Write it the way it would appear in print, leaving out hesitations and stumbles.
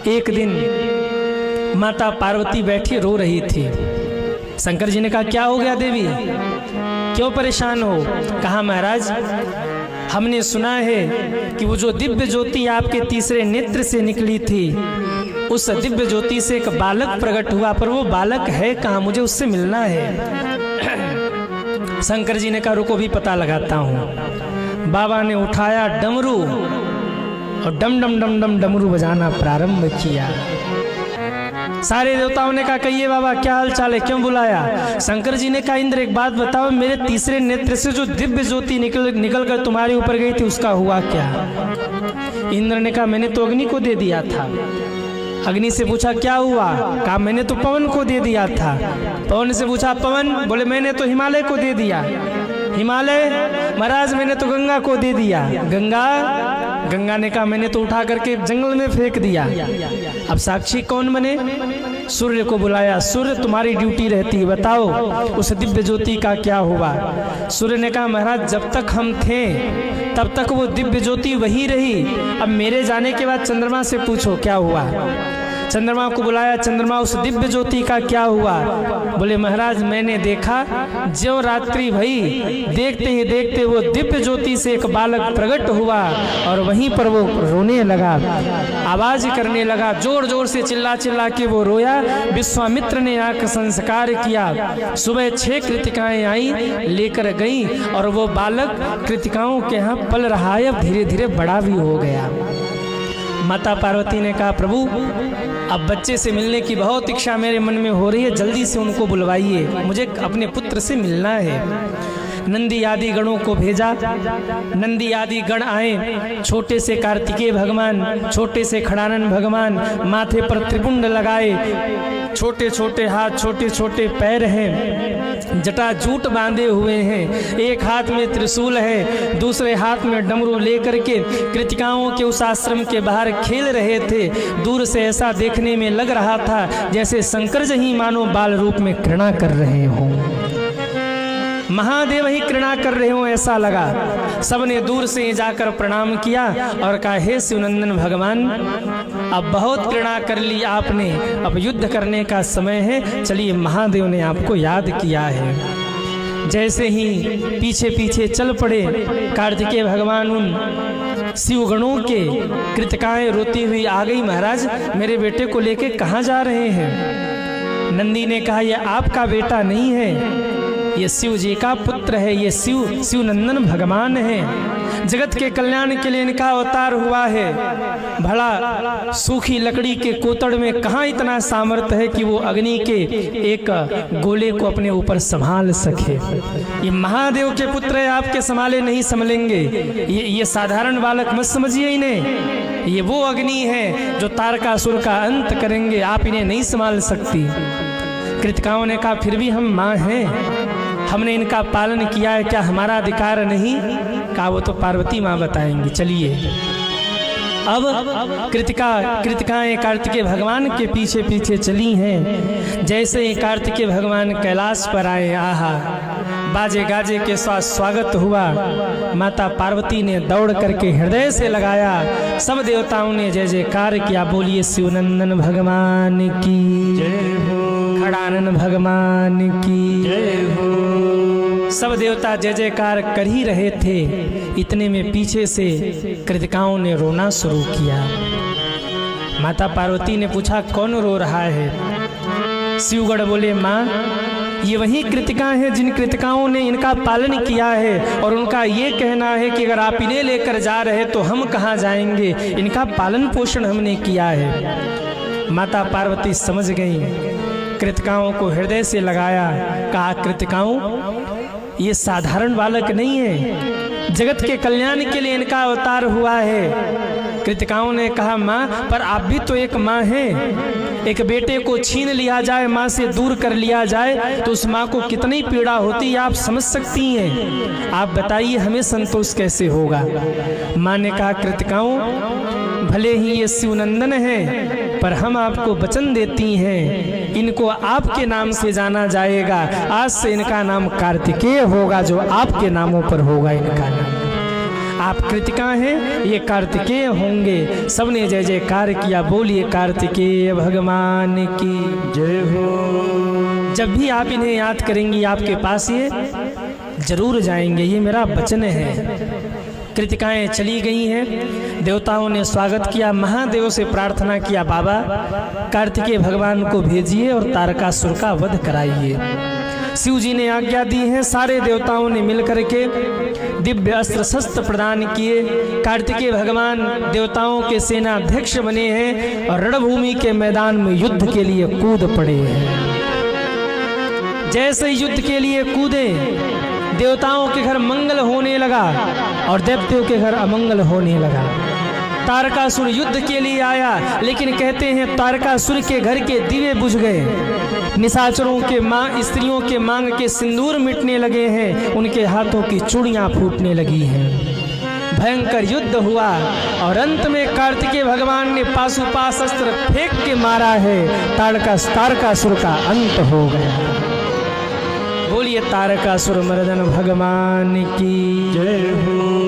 एक दिन माता पार्वती बैठी रो रही थी। शंकर जी ने कहा, क्या हो गया देवी, क्यों परेशान हो? कहा, महाराज हमने सुना है कि वो जो दिव्य ज्योति आपके तीसरे नेत्र से निकली थी, उस दिव्य ज्योति से एक बालक प्रकट हुआ, पर वो बालक है कहाँ, मुझे उससे मिलना है। शंकर जी ने कहा, रुको भी पता लगाता हूँ। बाबा ने उठाया डमरू और डम डम डम डम डमरू बजाना प्रारंभ किया। सारे देवताओं ने कहा, कहिए बाबा क्या हाल चाल है, क्यों बुलाया? शंकर जी ने कहा, इंद्र एक बात बताओ, मेरे तीसरे नेत्र से जो दिव्य ज्योति निकल कर तुम्हारे ऊपर गई थी, उसका हुआ क्या? इंद्र ने कहा, मैंने तो अग्नि को दे दिया था। अग्नि से पूछा, क्या हुआ? कहा, मैंने तो पवन को दे दिया था। पवन से पूछा, पवन? बोले, मैंने तो हिमालय को दे दिया। हिमालय? महाराज मैंने तो गंगा को दे दिया। गंगा? गंगा ने कहा, मैंने तो उठा करके जंगल में फेंक दिया। अब साक्षी कौन बने? सूर्य को बुलाया। सूर्य तुम्हारी ड्यूटी रहती है, बताओ उस दिव्य ज्योति का क्या हुआ? सूर्य ने कहा, महाराज जब तक हम थे तब तक वो दिव्य ज्योति वही रही, अब मेरे जाने के बाद चंद्रमा से पूछो क्या हुआ। चंद्रमा को बुलाया। चंद्रमा उस दिव्य ज्योति का क्या हुआ? बोले, महाराज मैंने देखा, जो रात्रि भई देखते ही देखते वो दिव्य ज्योति से एक बालक प्रकट हुआ और वहीं पर वो रोने लगा, आवाज करने लगा, जोर जोर से चिल्ला चिल्ला के वो रोया। विश्वामित्र ने आकर संस्कार किया। सुबह 6 कृतिकाएं आई, लेकर गई और वो बालक कृतिकाओं के यहाँ पल रहा है, अब धीरे धीरे बड़ा भी हो गया। माता पार्वती ने कहा, प्रभु अब बच्चे से मिलने की बहुत इच्छा मेरे मन में हो रही है, जल्दी से उनको बुलवाइए, मुझे अपने पुत्र से मिलना है। नंदी आदि गणों को भेजा। नंदी आदि गण आए। छोटे से कार्तिकेय भगवान, छोटे से खड़ानन भगवान, माथे पर त्रिपुंड लगाए, छोटे छोटे हाथ, छोटे छोटे पैर हैं, जटाजूट बांधे हुए हैं, एक हाथ में त्रिशूल है, दूसरे हाथ में डमरू लेकर के कृतिकाओं के उस आश्रम के बाहर खेल रहे थे। दूर से ऐसा देखने में लग रहा था जैसे शंकर जी ही मानो बाल रूप में कृणा कर रहे हों, महादेव ही कृणा कर रहे हो, ऐसा लगा। सबने दूर से जाकर प्रणाम किया और कहा, हे शिवनंदन भगवान अब बहुत कृणा कर ली आपने, अब युद्ध करने का समय है, चलिए महादेव ने आपको याद किया है। जैसे ही पीछे पीछे चल पड़े कार्तिकेय भगवान, उन शिवगणों के कृतिकाएं रोती हुई आ गई, महाराज मेरे बेटे को लेके कहाँ जा रहे हैं? नंदी ने कहा, यह आपका बेटा नहीं है, ये शिव जी का पुत्र है, ये शिवनंदन भगवान है, जगत के कल्याण के लिए इनका अवतार हुआ है। भला सूखी लकड़ी के कोतड़ में कहाँ इतना सामर्थ्य है कि वो अग्नि के एक गोले को अपने ऊपर संभाल सके? ये महादेव के पुत्र है, आपके संभाले नहीं संभलेंगे। ये साधारण बालक मत समझिए इन्हें, ये वो अग्नि है जो तारकासुर का अंत करेंगे, आप इन्हें नहीं संभाल सकती। कृतिकाओं ने कहा, फिर भी हम माँ हैं, हमने इनका पालन किया है, क्या हमारा अधिकार नहीं? कहा, वो तो पार्वती माँ बताएंगी, चलिए। अब कृतिकाएं कार्तिकेय भगवान के पीछे पीछे चली हैं। जैसे ही कार्तिकेय भगवान कैलाश पर आए, आहा बाजे गाजे के साथ स्वागत हुआ। माता पार्वती ने दौड़ करके हृदय से लगाया, सब देवताओं ने जय जयकार किया। बोलिए शिवनंदन भगवान की जय हो, खड़ानन भगवान की जय हो। सब देवता जय जयकार कर ही रहे थे, इतने में पीछे से कृतिकाओं ने रोना शुरू किया। माता पार्वती ने पूछा, कौन रो रहा है? शिवगढ़ बोले, माँ ये वही कृतिका हैं जिन कृतिकाओं ने इनका पालन किया है, और उनका ये कहना है कि अगर आप इन्हें लेकर जा रहे तो हम कहाँ जाएंगे, इनका पालन पोषण हमने किया है। माता पार्वती समझ गई, कृतिकाओं को हृदय से लगाया, कहा, कृतिकाओं ये साधारण बालक नहीं है, जगत के कल्याण के लिए इनका अवतार हुआ है। कृतिकाओं ने कहा, माँ पर आप भी तो एक माँ हैं, एक बेटे को छीन लिया जाए, माँ से दूर कर लिया जाए तो उस माँ को कितनी पीड़ा होती है, आप समझ सकती हैं, आप बताइए हमें संतोष कैसे होगा? माँ ने कहा, कृतिकाओं भले ही ये शिवनंदन है, पर हम आपको वचन देती हैं, इनको आपके नाम से जाना जाएगा। आज से इनका नाम कार्तिकेय होगा, जो आपके नामों पर होगा इनका नाम। आप कृतिका हैं, ये कार्तिकेय होंगे। सबने जय जयकार किया। बोलिए कार्तिकेय भगवान की जय हो। जब भी आप इन्हें याद करेंगी आपके पास ये जरूर जाएंगे, ये मेरा वचन है। कृतिकाएं चली गई हैं, देवताओं ने स्वागत किया, महादेव से प्रार्थना किया, बाबा कार्तिकेय भगवान को भेजिए और तारकासुर का वध कराइए। शिव जी ने आज्ञा दी है। सारे देवताओं ने मिलकर के दिव्य अस्त्र शस्त्र प्रदान किए। कार्तिकेय भगवान देवताओं के सेनाध्यक्ष बने हैं और रणभूमि के मैदान में युद्ध के लिए कूद पड़े हैं। जैसे युद्ध के लिए कूदे, देवताओं के घर मंगल होने लगा और दैत्यों के घर अमंगल होने लगा। तारकासुर युद्ध के लिए आया, लेकिन कहते हैं तारकासुर के घर के दिए बुझ गए। निशाचरों के स्त्रियों के मांग के सिंदूर मिटने लगे हैं, उनके हाथों की चूड़ियां फूटने लगी हैं। भयंकर युद्ध हुआ और अंत में कार्तिकेय भगवान ने पाशुपाश अस्त्र फेंक के मारा है। तारकासुर का अंत हो गया। बोलिए तारकासुर मर्दन भगवान की जय हो।